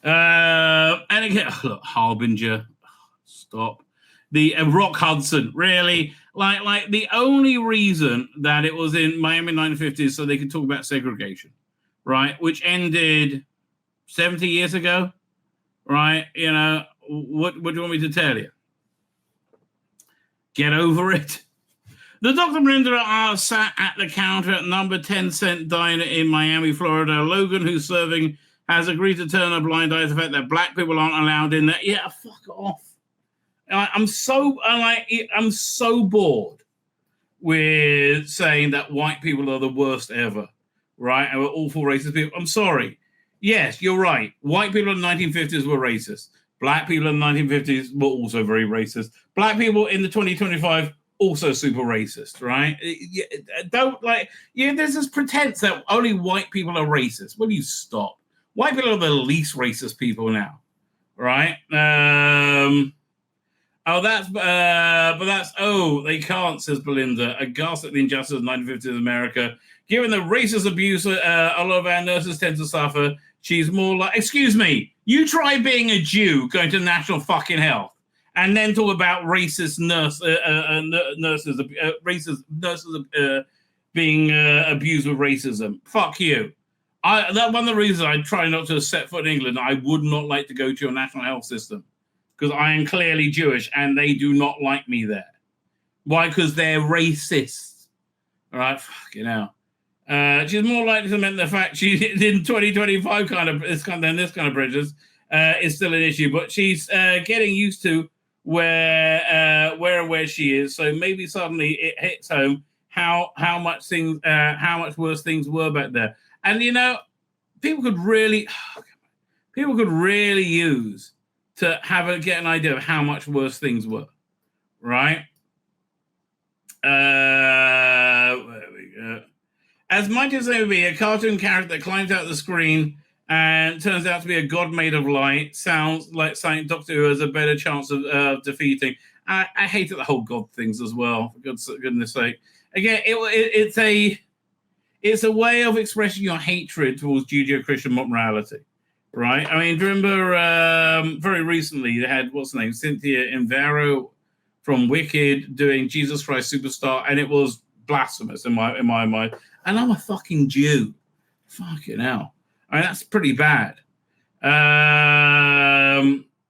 And again, look, Harbinger. Stop. The Rock Hudson, really? Like the only reason that it was in Miami 1950s so they could talk about segregation, right? Which ended 70 years ago, right? What do you want me to tell you? Get over it. The Dr. Melinda are sat at the counter at number 10 Cent Diner in Miami, Florida. Logan, who's serving, has agreed to turn a blind eye to the fact that black people aren't allowed in there. Yeah, fuck off. I'm so bored with saying that white people are the worst ever, right? And we're awful racist people. I'm sorry. Yes, you're right. White people in the 1950s were racist. Black people in the 1950s were also very racist. Black people in the 2025 also super racist, right? There's this pretense that only white people are racist. Will you stop? White people are the least racist people now, right? They can't, says Belinda, aghast at the injustice of 1950s America. Given the racist abuse a lot of our nurses tend to suffer, she's more like, excuse me, you try being a Jew going to National fucking Health and then talk about racist nurses being abused with racism. Fuck you. That's one of the reasons I try not to set foot in England. I would not like to go to your national health system because I am clearly Jewish and they do not like me there. Why? Because they're racist. All right, fucking hell. She's more likely to admit the fact she in 2025 this kind of prejudice is still an issue, but she's getting used to where she is. So maybe suddenly it hits home how much worse things were back there. And people could really use to get an idea of how much worse things were, right? There we go. As much as there would be a cartoon character that climbs out the screen and turns out to be a god made of light, sounds like something Doctor Who has a better chance of defeating. I hated the whole god things as well, for goodness sake. Again, it's a way of expressing your hatred towards Judeo-Christian morality, right? I mean, do you remember very recently they had, what's her name, Cynthia Invero from Wicked doing Jesus Christ Superstar, and it was blasphemous in my mind. And I'm a fucking Jew. Fucking hell. I mean, that's pretty bad.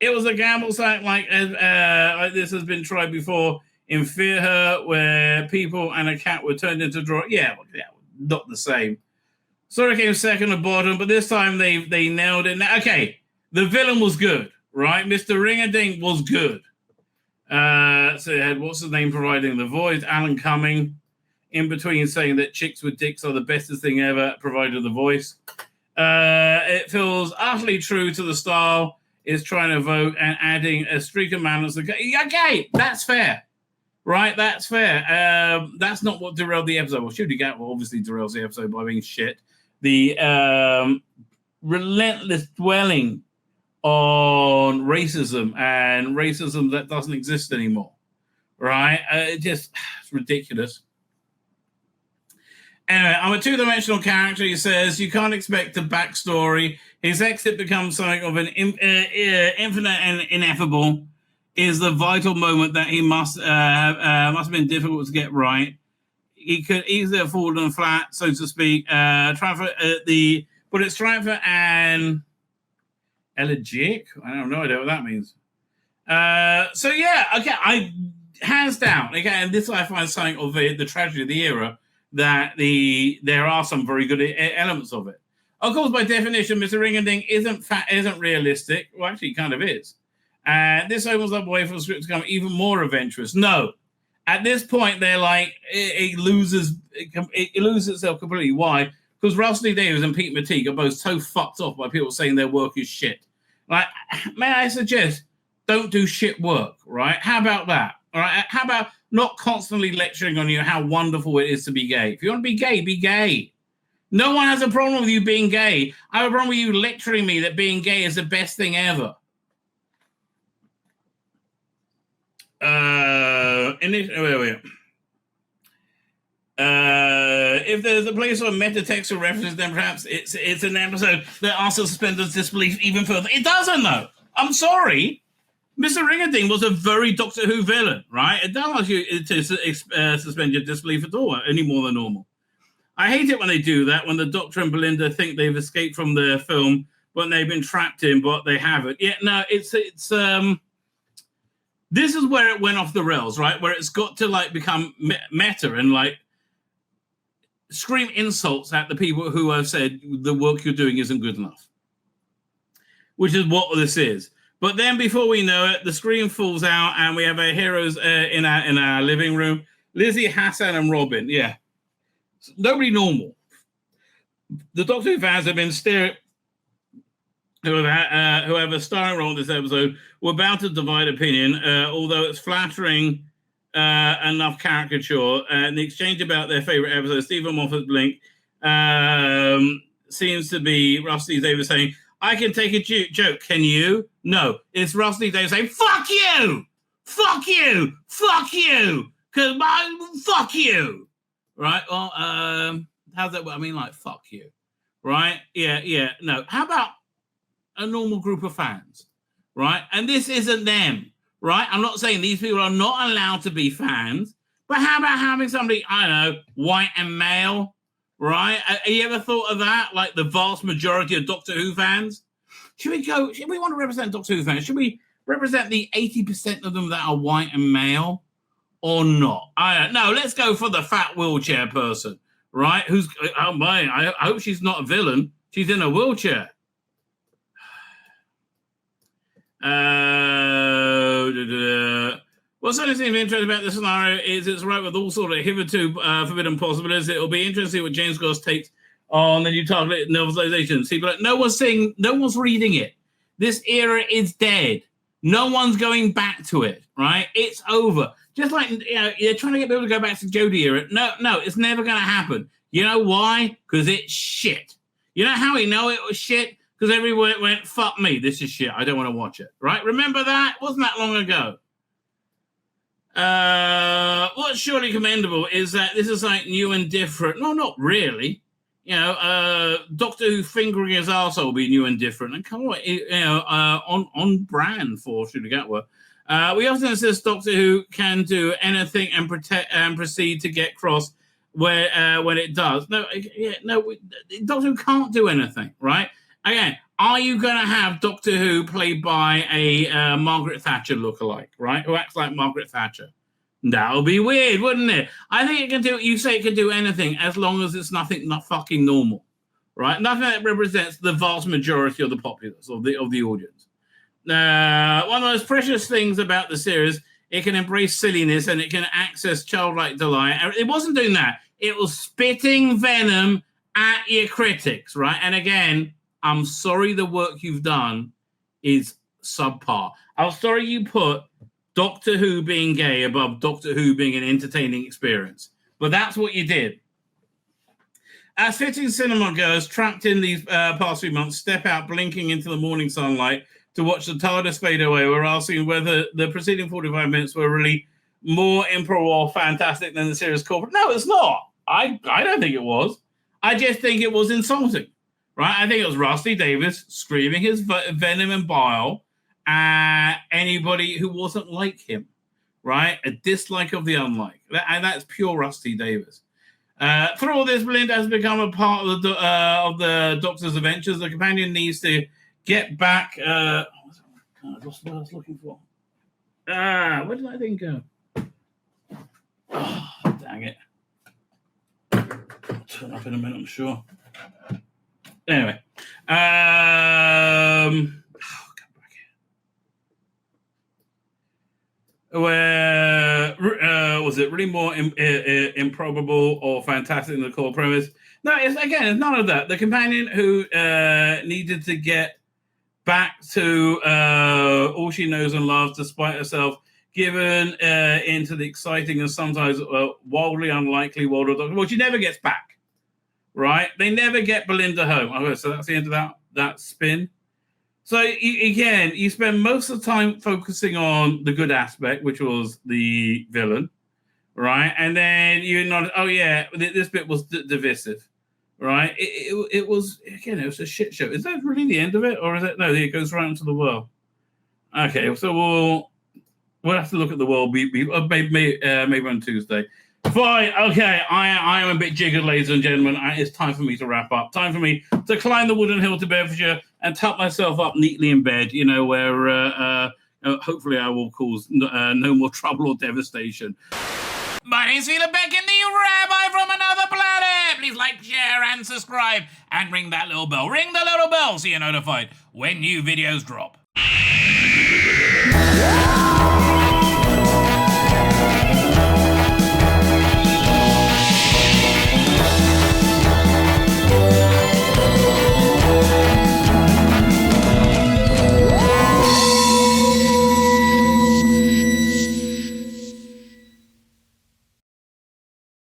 It was a gamble site like this has been tried before in Fear Her, where people and a cat were turned into draw. Yeah, not the same. Sorry, came second or bottom, but this time they nailed it. Now, okay, the villain was good, right? Mr. Ring-a-Dink was good. So they had, what's his name providing the voice? Alan Cumming. In between saying that chicks with dicks are the bestest thing ever, provided the voice. It feels utterly true to the style it's trying to evoke and adding a streak of manners. Okay, that's fair. Right, that's fair. That's not what derailed the episode. Well, Shooty Gat obviously derails the episode by being shit. The relentless dwelling on racism and racism that doesn't exist anymore. Right? It's ridiculous. Anyway, I'm a two-dimensional character, he says. You can't expect a backstory. His exit becomes something of an infinite and ineffable. Is the vital moment that he must have been difficult to get right. he could easily have fallen flat, so to speak. But it's triumphant and elegiac. I don't know what that means. So yeah, okay, hands down, again, this I find something of the tragedy of the era, that there are some very good elements of it. Of course, by definition, Mr. Ring-a-Ding isn't realistic. Well, actually, it kind of is. This opens up a way for the script to become even more adventurous. No, at this point, they're like it loses itself completely. Why? Because Rusty Davies and Pete Mateague are both so fucked off by people saying their work is shit. Like, may I suggest, don't do shit work, right? How about that? All right. How about not constantly lecturing on you how wonderful it is to be gay? If you want to be gay, be gay. No one has a problem with you being gay. I have a problem with you lecturing me that being gay is the best thing ever. If there's a place for metatextual references, then perhaps it's an episode that also suspends disbelief even further. It doesn't, though. I'm sorry. Mr. Ring-a-Ding was a very Doctor Who villain, right? It doesn't allow you to suspend your disbelief at all, any more than normal. I hate it when they do that, when the Doctor and Belinda think they've escaped from the film, when they've been trapped in, but they haven't. Yeah, no, it's this is where it went off the rails, right? Where it's got to like become meta and like scream insults at the people who have said the work you're doing isn't good enough, which is what this is. But then before we know it, the screen falls out and we have our heroes in our living room. Lizzie, Hassan, and Robin. Yeah. Nobody normal. The Doctor Who fans have been staring, who have a starring role in this episode, were bound to divide opinion, although it's flattering enough caricature. And the exchange about their favorite episode, Stephen Moffat's Blink, seems to be Rusty Davies saying, I can take a joke, can you? No, it's Rusty Davies saying, fuck you! Fuck you! Fuck you! Fuck you! Right? Well, how's that? I mean, like, fuck you. Right? Yeah. No. How about a normal group of fans? Right? And this isn't them. Right? I'm not saying these people are not allowed to be fans, but how about having somebody, I don't know, white and male? Right? Have you ever thought of that? Like the vast majority of Doctor Who fans? Should we want to represent Doctor Who fans? Should we represent the 80% of them that are white and male? Or not? I don't know. Let's go for the fat wheelchair person, right? I hope she's not a villain. She's in a wheelchair. What's something interesting about this scenario is it's right with all sort of hitherto forbidden possibilities. It'll be interesting to see what James Goss takes on the new target novelization. See, but no one's reading it. This era is dead. No one's going back to it, right? It's over. Just like, you're trying to get people to go back to Jodie era. No, it's never going to happen. You know why? Because it's shit. You know how we know it was shit? Because everyone went, fuck me, this is shit. I don't want to watch it, right? Remember that? Wasn't that long ago? What's surely commendable is that this is like new and different. No, not really. Doctor Who fingering his arsehole will be new and different. And come on, on brand for Shooting Gatwa. We often insist Doctor Who can do anything and proceed to get cross when it does. Doctor Who can't do anything, right? Again, are you going to have Doctor Who played by a Margaret Thatcher lookalike, right? Who acts like Margaret Thatcher? That would be weird, wouldn't it? I think it can do. You say it can do anything as long as it's nothing not fucking normal, right? Nothing that represents the vast majority of the populace of the audience. One of the most precious things about the series, it can embrace silliness and it can access childlike delight. It wasn't doing that. It was spitting venom at your critics, right? And again, I'm sorry the work you've done is subpar. I'm sorry you put Doctor Who being gay above Doctor Who being an entertaining experience. But that's what you did. As fitting cinema goers trapped in these past few months step out blinking into the morning sunlight to watch the TARDIS fade away, we're asking whether the preceding 45 minutes were really more improv or fantastic than the series corporate. No, it's not. I don't think it was. I just think it was insulting, right? I think it was Rusty Davies screaming his venom and bile at anybody who wasn't like him, right? A dislike of the unlike. And that's pure Rusty Davies. Through all this, Belinda has become a part of the Doctor's adventures. The companion needs to get back. That's what I was looking for. Where did I think go? Oh, dang it. I'll turn up in a minute, I'm sure. Anyway. Come back here. Where was it really more improbable or fantastic in the core premise? No, it's none of that. The companion who needed to get back to all she knows and loves, despite herself, given into the exciting and sometimes wildly unlikely world of Doctor. Well, she never gets back, right? They never get Belinda home. Okay, so that's the end of that spin. So again, you spend most of the time focusing on the good aspect, which was the villain, right? And then you're not. Oh yeah, this bit was divisive. Right, it was again. It was a shit show. Is that really the end of it, or is it? No, it goes right into the world. Okay, so we'll have to look at the world. Maybe on Tuesday. Fine. Okay, I am a bit jiggered, ladies and gentlemen. It's time for me to wrap up. Time for me to climb the wooden hill to Bedfordshire and tuck myself up neatly in bed. You know, where hopefully I will cause no more trouble or devastation. My name's Tzvi Lebetkin, the Rabbi from another planet. Please like, share, and subscribe, and ring that little bell. Ring the little bell so you're notified when new videos drop.